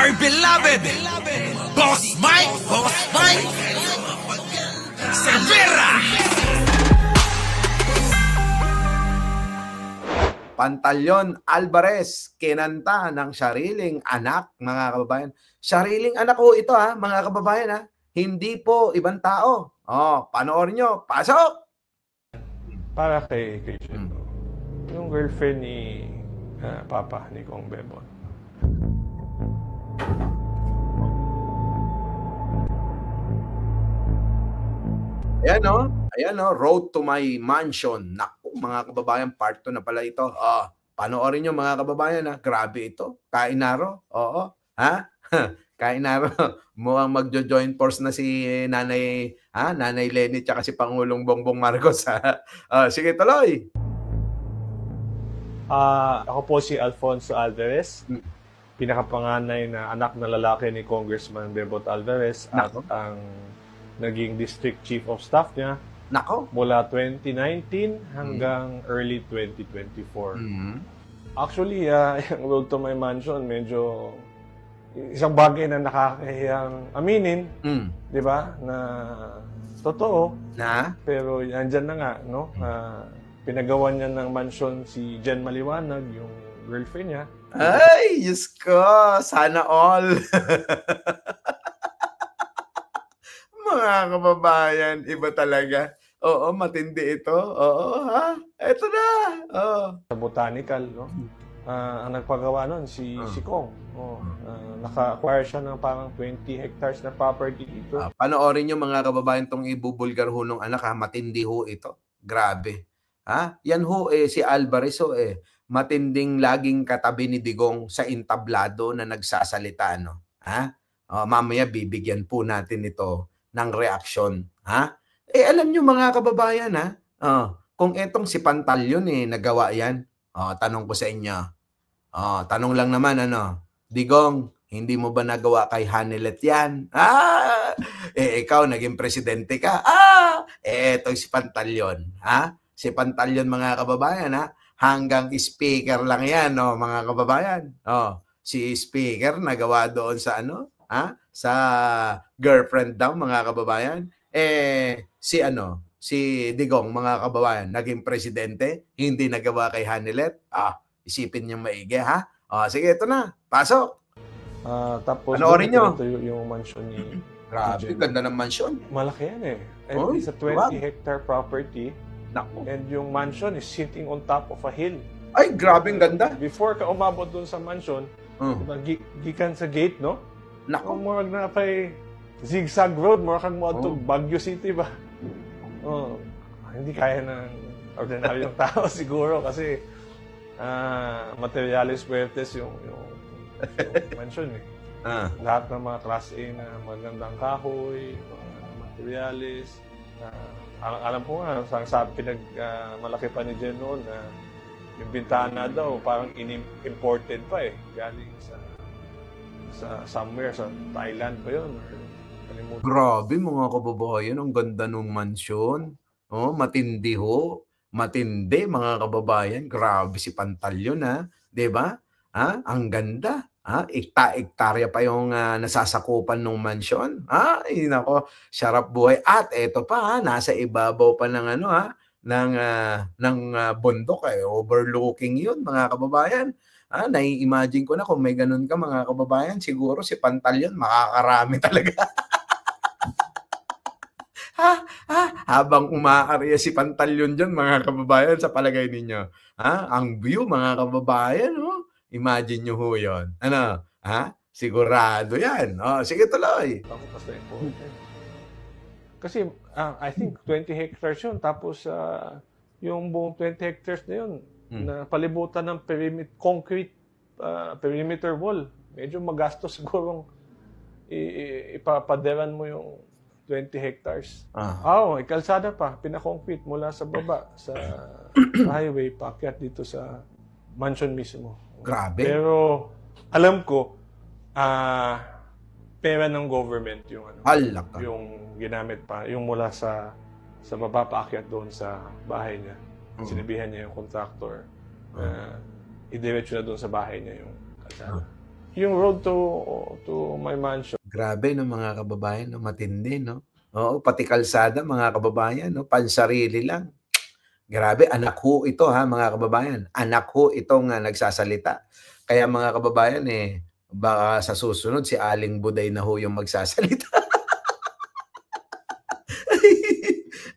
my beloved Boss Mike Cervera. Pantaleon Alvarez, kinanta ng sariling anak, mga kababayan. Sariling anak ko ito mga kababayan Hindi po ibang tao. Panoorin nyo. Pasok! Para kay Jen, yung girlfriend ni Papa, ni Kong Bebon. Ayan Road to my mansion. Naku, mga kababayan, part 2 na pala ito. Panoorin nyo mga kababayan Grabe ito. Kainaro. Oo. Kainaro. Mukhang magjo-join force na si Nanay Lenny tsaka si Pangulong Bongbong Marcos. Sige, tuloy. Ako po si Alfonso Alvarez. Pinakapanganay na anak na lalaki ni Congressman Bebot Alvarez at ang naging District Chief of Staff niya mula 2019 hanggang early 2024. Actually, yung Road to my mansion, medyo isang bagay na nakakahiyang aminin, di ba? Na totoo. Pero andyan na nga, no? Pinagawa niya ng mansion si Jen Maliwanag, yung girlfriend niya. Ay, Diyos ko! Sana all! Mga kababayan, iba talaga. Oo, matindi ito. Ito na. Sa botanical, no? Ang nagpagawa nun, si Kong. Naka-acquire siya ng parang 20 hectares na property dito. Panoorin nyo mga kababayan itong ibubulgar ho ng anak. Matindi ho ito. Grabe. Yan ho si Alvarez matinding laging katabi ni Digong sa entablado na nagsasalita. Mamaya bibigyan po natin ito ng reaksyon. Alam nyo mga kababayan kung etong si Pantaleon nagawa yan, tanong ko sa inyo. Tanong lang naman Digong, hindi mo ba nagawa kay Hanilet yan? Ikaw naging presidente ka. Etong si Pantaleon. Si Pantaleon mga kababayan hanggang speaker lang yan mga kababayan. Si speaker nagawa doon sa sa girlfriend daw mga kababayan. Si Digong mga kababayan naging presidente, hindi nagawa kay Hanilet. Isipin niyo maigi sige, ito na. Pasok. Tapos panoorin nyo. Ito yung mansion ni Grabe, ganda ng mansion. Malaki yan It's a 20-hectare property. And yung mansion is sitting on top of a hill. Ay, grabe ganda. Before ka umabot dun sa mansion, gikan sa gate, no? Murag na kay zigzag road, murag kang mo to Baguio City ba? Hindi kaya ng ordinaryong tao siguro kasi materialis fuertes yung mansion Lahat ng mga class A na magandang kahoy, mga materialis. Alam ko nga, malaki pa ni Jen noon na yung bintana daw parang imported pa galing sa somewhere sa Thailand pa yun. Grabe mga kababayan, ang ganda ng mansyon. Matindi ho. Matindi mga kababayan. Grabe si Pantaleon 'di ba? Ang ganda. Ektarya pa yung nasasakupan ng mansyon. Ay nako, sarap buhay. At eto pa nasa ibabaw pa ng ng bundok overlooking 'yun mga kababayan. Nai-imagine ko na kung may ganun ka mga kababayan, siguro si Pantaleon makakarami talaga. Habang umaarya si Pantaleon dyan, mga kababayan, sa palagay ninyo. Ang view, mga kababayan, imagine nyo ho yun. Sigurado yan. Sige, tuloy. Kasi, I think 20 hectares yun. Tapos, yung buong 20 hectares na yun, na palibutan ng concrete perimeter wall. Medyo magastos sigurong ipapaderan mo yung 20 hectares. Kalsada pa, pinakoncrete mula sa baba, sa highway, paakyat dito sa mansion mismo. Grabe. Pero, alam ko, pera ng government yung yung ginamit pa, yung mula sa baba paakyat doon sa bahay niya. Sinabihan niya yung contractor, idiretso na doon sa bahay niya yung kalsada. yung road to my mansion. Grabe no mga kababayan, no, matindi no. Oo, pati kalsada mga kababayan, no, pansarili lang. Grabe, anak ho ito ha mga kababayan. Anak ho itong nagsasalita. Kaya mga kababayan baka sa susunod si Aling Buday na ho yung magsasalita.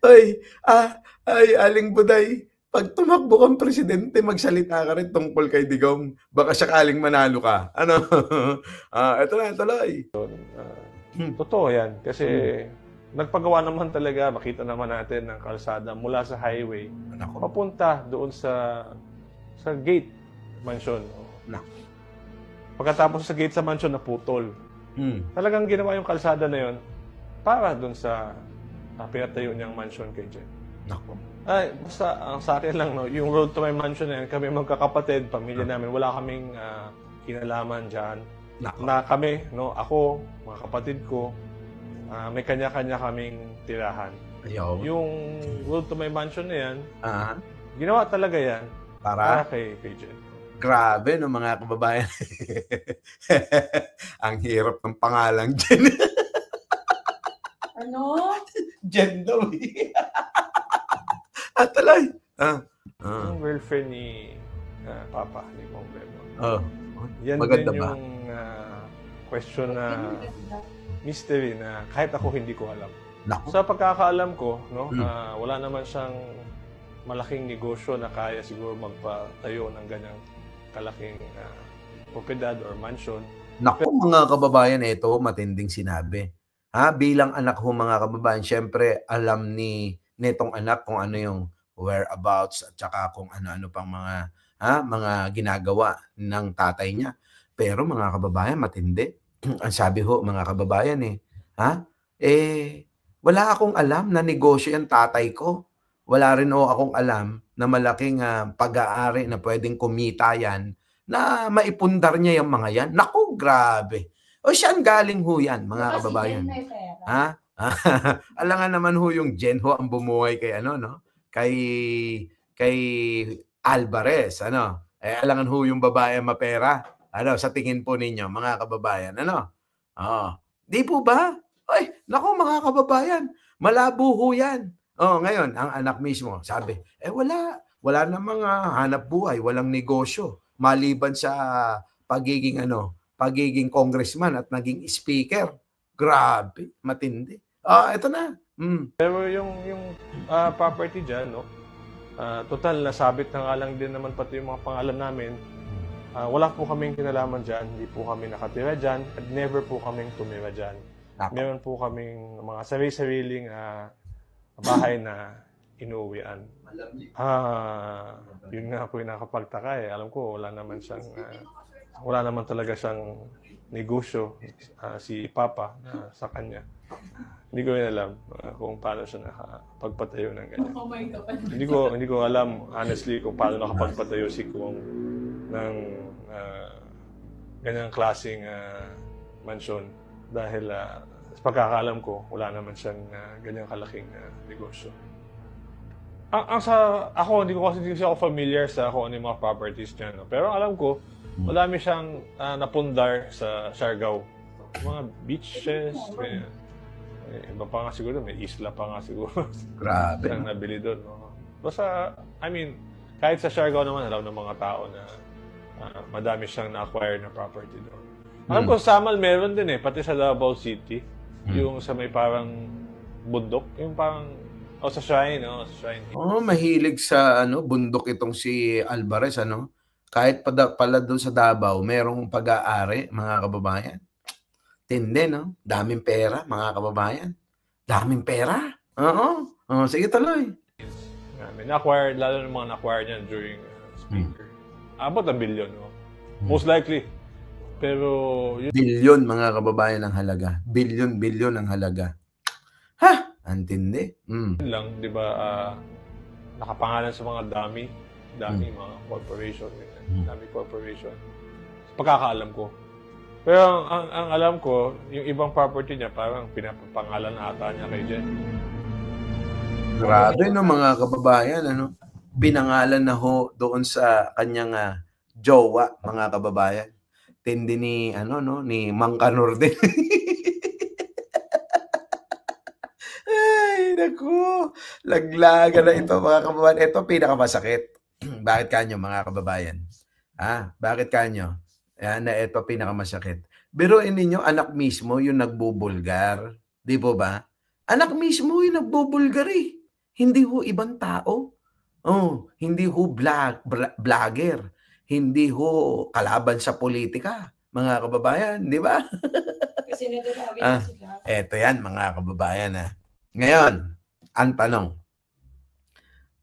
ay, Aling Buday, pag tumakbo kang presidente, magsalita ka rin tungkol kay Digong. Baka sakaling manalo ka. Ano? Ito na, tuloy. Totoo yan. Kasi nagpagawa naman talaga, makita naman natin ng kalsada mula sa highway, papunta doon sa gate mansion. Pagkatapos sa gate sa mansion, naputol. Talagang ginawa yung kalsada na yun para doon sa pinatayo niyang mansion kay Jen. Ay, basta ang sa akin lang, no, yung road to my mansion na yan, kami magkakapatid, pamilya namin, wala kaming kinalaman dyan. Na kami, no, ako, mga kapatid ko, may kanya-kanya kaming tirahan. Ayaw. Yung road to my mansion na yan, ginawa talaga yan para kay Jen. Grabe no mga kababayan. Ang hirap ng pangalang Jen. Ano? Jen daw. Tuloy. Yung girlfriend ni Papa, ni Mong Bebo. Yan maganda din ba? yung question na mystery na kahit ako hindi ko alam. Sa pagkakaalam ko, no, wala naman siyang malaking negosyo na kaya siguro magpatayo ng ganyang kalaking propiedad or mansion. Naku mga kababayan, ito matinding sinabi. Bilang anak ho mga kababayan, syempre alam nitong anak kung ano yung whereabouts at saka kung ano-ano pang mga ginagawa ng tatay niya. Pero mga kababayan, matindi. Ang sabi ho mga kababayan wala akong alam na negosyo yung tatay ko. Wala rin akong alam na malaking pag-aari na pwedeng kumita yan na maipundar niya yung mga yan. Naku, grabe. O saan galing ho yan mga kababayan? Alangan naman ho yung Jen ho ang bumuhay kay kay Alvarez, alangan ho yung babae mapera. Sa tingin po ninyo, mga kababayan, di po ba? Ay, naku mga kababayan, malabo ho yan. Ngayon, ang anak mismo, sabi, wala namang hanap buhay, walang negosyo, maliban sa pagiging congressman at naging speaker. Grabe, matindi. Ito na. Pero yung property dyan, no, total, nasabit na nga lang din naman pati yung mga pangalan namin. Wala po kaming kinalaman dyan, hindi po kami nakatira dyan, at never po kaming tumira dyan. Meron po kaming mga sarili-sariling bahay na inuwian. Yun nga po yung nakapagtaka Alam ko, wala naman talaga siyang negosyo si Papa sa kanya. Hindi ko rin alam kung paano siya nakapagpatayo ng ganyan. Hindi ko alam, honestly, kung paano nakapagpatayo si Kuwong ng ganyang klaseng mansyon. Dahil sa pagkakaalam ko, wala naman siyang ganyang kalaking negosyo. Ako, hindi ako familiar sa kung ano yung mga properties niya. No? Pero alam ko, madami siyang napundar sa Siargao. Mga beaches, iba pa nga siguro, may isla pa nga siguro. Grabe. Siyang nabili doon. No? Basta, kahit sa Siargao naman, alam ng mga tao na madami siyang na-acquire na property doon. Alam ko, Samal meron din pati sa Davao City. Yung sa may parang bundok, yung parang, sa shrine, sa shrine. Mahilig sa bundok itong si Alvarez, Kahit pala doon sa Davao, merong pag-aari, mga kababayan. Tindi, no? Daming pera, mga kababayan. Daming pera. Sige, tuloy. May na-acquire, lalo ng mga na-acquire niyan during speaker. Abot ang bilyon, no? Most likely. Pero bilyon mga kababayan ang halaga. Bilyon ang halaga. Antindi. Lang, 'di ba? Nakapangalan sa mga dami mga corporation, dami corporation. Pagkakaalam ko. Pero ang alam ko, yung ibang property niya parang pinapapangalan ata niya kay Jen. Grabe no mga kababayan, Pinangalan na ho doon sa kanyang jowa, mga kababayan. tindi ni ano no, ni Mang Kanor din. Ay, naku. Laglagan na ito mga kababayan. Ito pinakamasakit. Bakit kanyo mga kababayan? Bakit kanyo? Yan na ito pinakamasakit. Biruin ninyo, anak mismo yung nagbubulgar. Di po ba? Anak mismo yung nagbubulgar eh. Hindi ho ibang tao. Hindi ho vlogger. Hindi ho kalaban sa politika. Mga kababayan, di ba? Kasi nadadawin sila. Eto yan mga kababayan. Ngayon, ang tanong.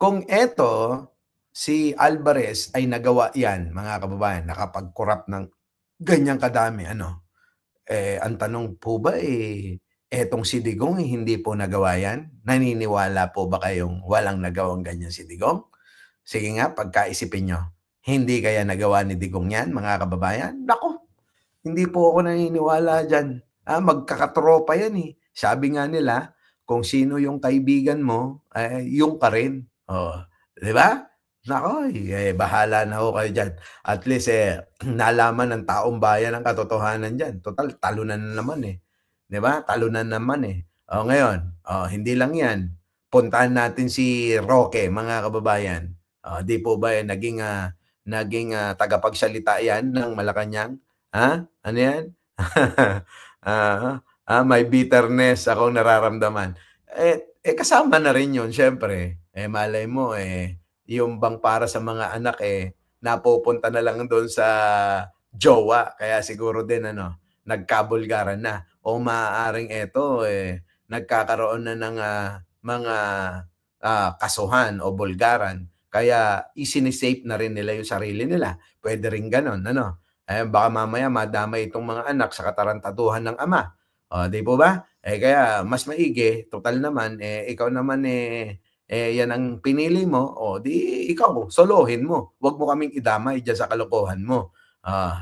Kung eto, si Alvarez ay nagawa yan, mga kababayan, nakapag-corrupt ng ganyang kadami, ang tanong po ba, etong si Digong, hindi po nagawa yan? Naniniwala po ba kayong walang nagawang ganyan si Digong? Sige nga, pagkaisipin nyo, hindi kaya nagawa ni Digong yan, mga kababayan? Nako, hindi po ako naniniwala dyan. Magkakatropa yan eh. Sabi nga nila, kung sino yung kaibigan mo, yung ka rin. Di ba? Nako, bahala na ho kayo dyan. At least, nalaman ng taong bayan ang katotohanan dyan. Total, talunan na naman eh. Di ba? Talunan naman eh. Ngayon, hindi lang yan. Puntahan natin si Roque, mga kababayan. Di po ba naging tagapagsalita yan ng Malacanang? Ano yan? May bitterness akong nararamdaman. Kasama na rin yun, syempre. Malay mo, yung bang para sa mga anak, napupunta na lang doon sa jowa. Kaya siguro din, nagkabulgaran na. O maaaring ito, nagkakaroon na ng mga kasuhan o bulgaran. Kaya isinisafe na rin nila yung sarili nila. Pwede rin ganon, baka mamaya madamay itong mga anak sa katarantaduhan ng ama. Di po ba? Kaya mas maigi, total naman, ikaw naman yan ang pinili mo, di ikaw, solohin mo. Huwag mo kaming idamay dyan sa kalokohan mo.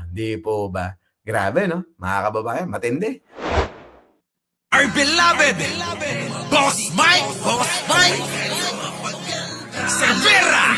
Di po ba? Grabe, no? Mga kababayan, matindi. Our beloved Boss Mike Cervera.